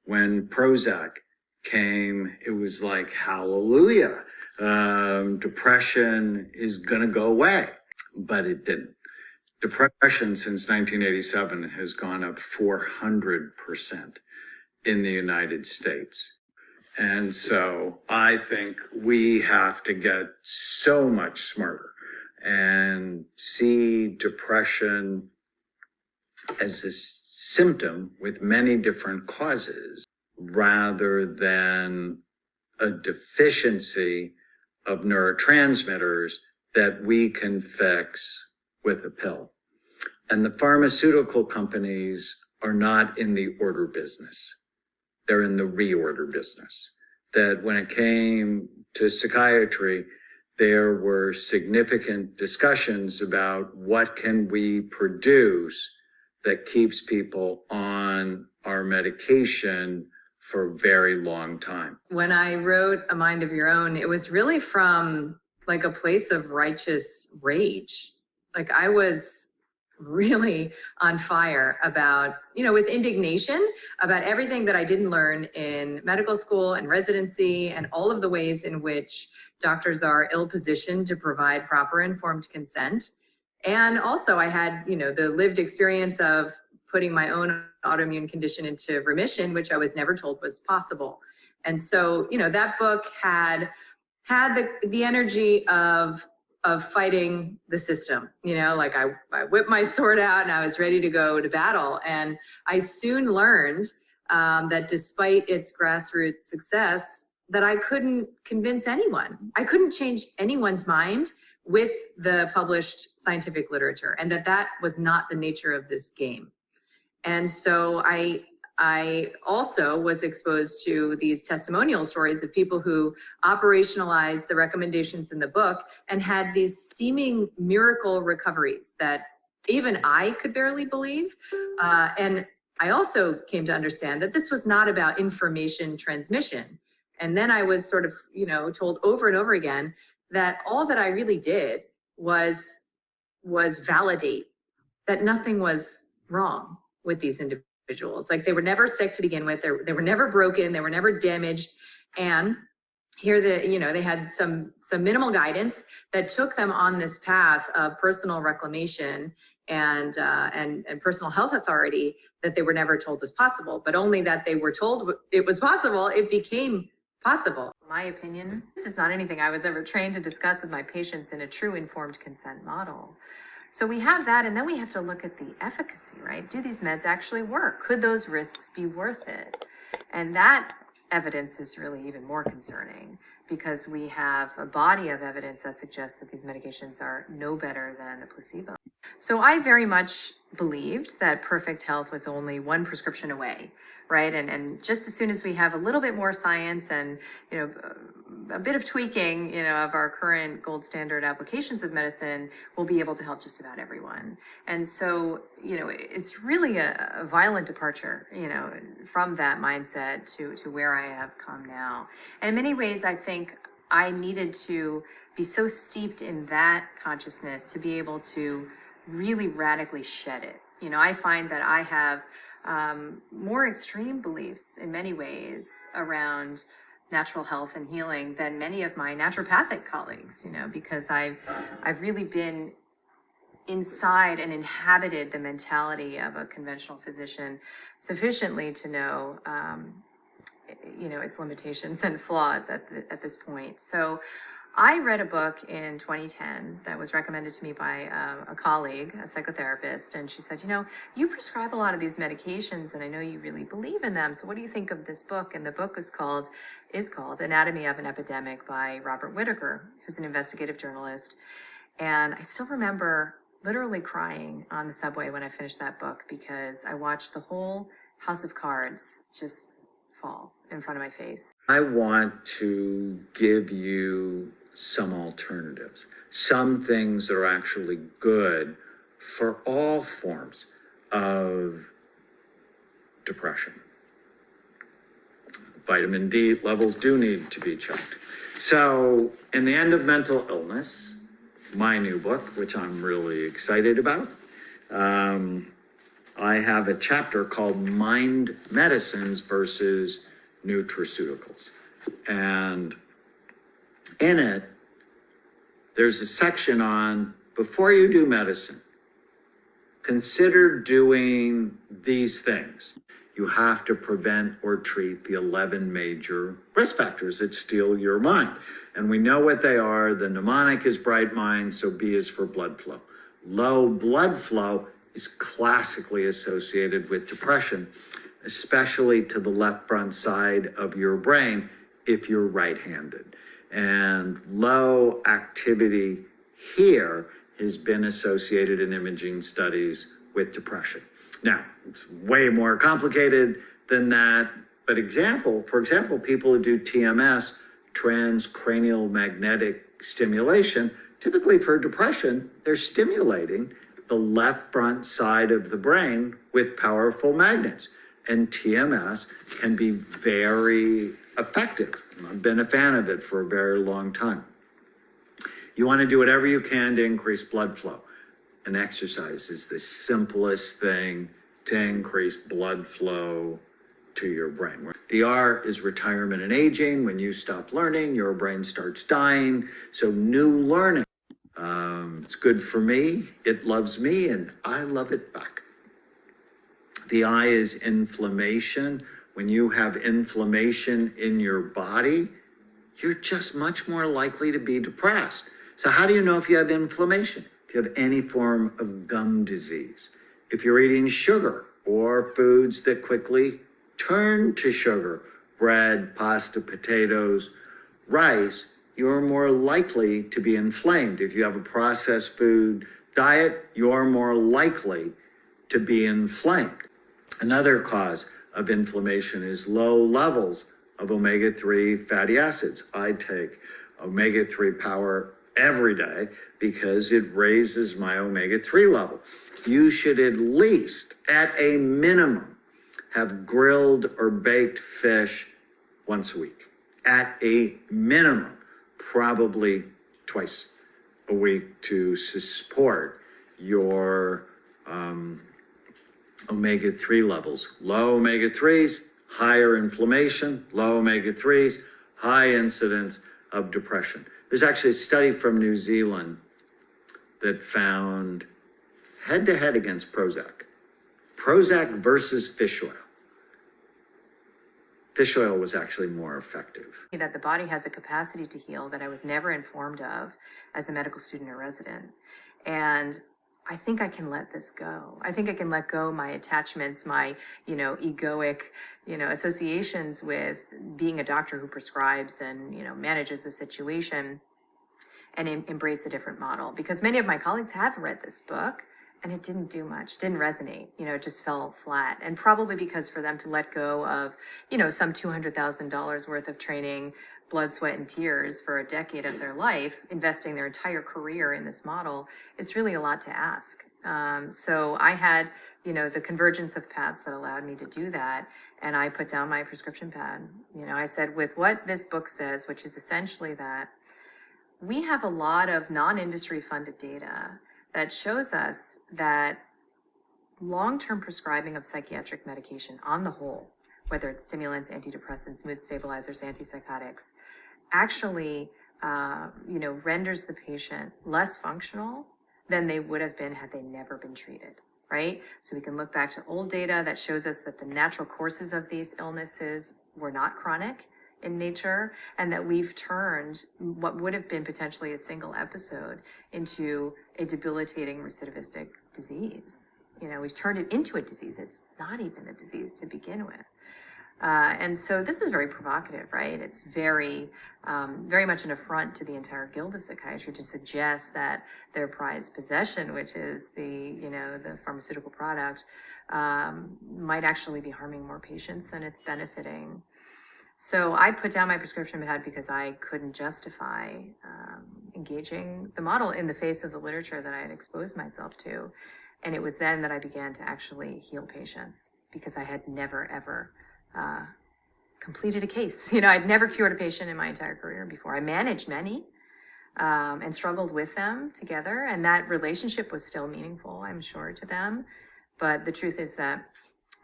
When Prozac came, it was like, hallelujah, depression is going to go away, but it didn't. Depression since 1987 has gone up 400% in the United States. And so I think we have to get so much smarter and see depression as a symptom with many different causes rather than a deficiency of neurotransmitters that we can fix with a pill. And the pharmaceutical companies are not in the order business. They're in the reorder business. That when it came to psychiatry, there were significant discussions about what can we produce that keeps people on our medication for a very long time. When I wrote A Mind of Your Own, it was really from like a place of righteous rage. Like I was really on fire about, with indignation about everything that I didn't learn in medical school and residency and all of the ways in which doctors are ill-positioned to provide proper informed consent. And also I had, the lived experience of putting my own autoimmune condition into remission, which I was never told was possible. And so, that book had the energy of fighting the system, like I whipped my sword out and I was ready to go to battle. And I soon learned that despite its grassroots success, that I couldn't convince anyone. I couldn't change anyone's mind with the published scientific literature, and that was not the nature of this game. And so I also was exposed to these testimonial stories of people who operationalized the recommendations in the book and had these seeming miracle recoveries that even I could barely believe. And I also came to understand that this was not about information transmission. And then I was sort of, told over and over again that all that I really did was validate that nothing was wrong with these individuals. Like they were never sick to begin with. They were never broken. They were never damaged. And here they had some minimal guidance that took them on this path of personal reclamation and personal health authority that they were never told was possible, but only that they were told it was possible, it became possible. In my opinion, this is not anything I was ever trained to discuss with my patients in a true informed consent model. So we have that, and then we have to look at the efficacy, right? Do these meds actually work? Could those risks be worth it? And that evidence is really even more concerning because we have a body of evidence that suggests that these medications are no better than a placebo. So I very much believed that perfect health was only one prescription away, right? And just as soon as we have a little bit more science and, a bit of tweaking, of our current gold standard applications of medicine, we'll be able to help just about everyone. And so, it's really a violent departure, from that mindset to where I have come now. And in many ways, I think I needed to be so steeped in that consciousness to be able to really radically shed it. I find that I have more extreme beliefs in many ways around natural health and healing than many of my naturopathic colleagues, because I've really been inside and inhabited the mentality of a conventional physician sufficiently to know, its limitations and flaws at this point. So I read a book in 2010 that was recommended to me by a colleague, a psychotherapist, and she said, you prescribe a lot of these medications and I know you really believe in them. So what do you think of this book? And the book is called Anatomy of an Epidemic by Robert Whitaker, who's an investigative journalist. And I still remember literally crying on the subway when I finished that book because I watched the whole house of cards just fall in front of my face. I want to give you some alternatives, some things that are actually good for all forms of depression. Vitamin D levels do need to be checked. So in the End of Mental Illness, my new book, which I'm really excited about, I have a chapter called Mind Medicines versus Nutraceuticals. And in it, there's a section on, before you do medicine, consider doing these things. You have to prevent or treat the 11 major risk factors that steal your mind. And we know what they are. The mnemonic is bright mind, so B is for blood flow. Low blood flow is classically associated with depression, especially to the left front side of your brain if you're right-handed. And low activity here has been associated in imaging studies with depression. Now, it's way more complicated than that, but for example, people who do TMS, transcranial magnetic stimulation, typically for depression, they're stimulating the left front side of the brain with powerful magnets. And TMS can be very effective. I've been a fan of it for a very long time. You want to do whatever you can to increase blood flow. And exercise is the simplest thing to increase blood flow to your brain. The R is retirement and aging. When you stop learning, your brain starts dying. So new learning. It's good for me, it loves me, and I love it back. The I is inflammation. When you have inflammation in your body, you're just much more likely to be depressed. So how do you know if you have inflammation? If you have any form of gum disease, if you're eating sugar or foods that quickly turn to sugar, bread, pasta, potatoes, rice, you're more likely to be inflamed. If you have a processed food diet, you're more likely to be inflamed. Another cause of inflammation is low levels of omega-3 fatty acids. I take omega-3 power every day because it raises my omega-3 level. You should at least, at a minimum, have grilled or baked fish once a week. At a minimum, probably twice a week to support your omega-3 levels. Low omega-3s, higher inflammation, low omega-3s, high incidence of depression. There's actually a study from New Zealand that found head-to-head against Prozac versus fish oil. Fish oil was actually more effective. That the body has a capacity to heal that I was never informed of as a medical student or resident. And I think I can let this go. I think I can let go my attachments, my, egoic, associations with being a doctor who prescribes and, manages the situation, and embrace a different model. Because many of my colleagues have read this book and it didn't do much, didn't resonate, it just fell flat. And probably because for them to let go of, some $200,000 worth of training, blood, sweat, and tears for a decade of their life, investing their entire career in this model, it's really a lot to ask. So I had, the convergence of paths that allowed me to do that. And I put down my prescription pad. I said, with what this book says, which is essentially that we have a lot of non-industry funded data that shows us that long-term prescribing of psychiatric medication on the whole, whether it's stimulants, antidepressants, mood stabilizers, antipsychotics, actually, renders the patient less functional than they would have been had they never been treated, right? So we can look back to old data that shows us that the natural courses of these illnesses were not chronic in nature, and that we've turned what would have been potentially a single episode into a debilitating recidivistic disease. We've turned it into a disease. It's not even a disease to begin with. And so this is very provocative, right? It's very, very much an affront to the entire guild of psychiatry to suggest that their prized possession, which is the pharmaceutical product, might actually be harming more patients than it's benefiting. So I put down my prescription pad because I couldn't justify engaging the model in the face of the literature that I had exposed myself to. And it was then that I began to actually heal patients, because I had never, ever completed a case. I'd never cured a patient in my entire career before. I managed many and struggled with them together. And that relationship was still meaningful, I'm sure, to them. But the truth is that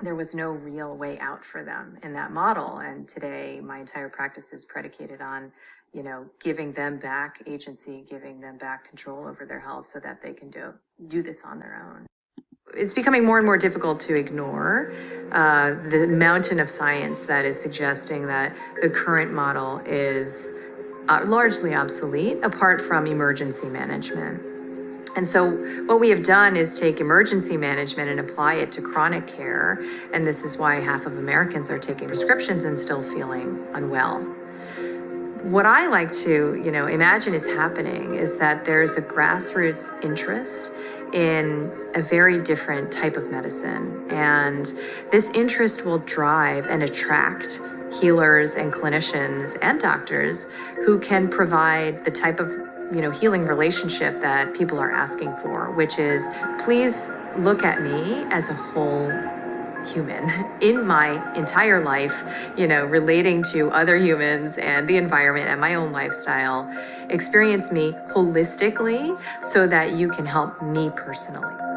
there was no real way out for them in that model. And today, my entire practice is predicated on, giving them back agency, giving them back control over their health so that they can do this on their own. It's becoming more and more difficult to ignore the mountain of science that is suggesting that the current model is largely obsolete apart from emergency management. And so what we have done is take emergency management and apply it to chronic care. And this is why half of Americans are taking prescriptions and still feeling unwell. What I like to, imagine is happening is that there's a grassroots interest in a very different type of medicine. And this interest will drive and attract healers and clinicians and doctors who can provide the type of healing relationship that people are asking for, which is, please look at me as a whole human in my entire life, relating to other humans and the environment and my own lifestyle. Experience me holistically so that you can help me personally.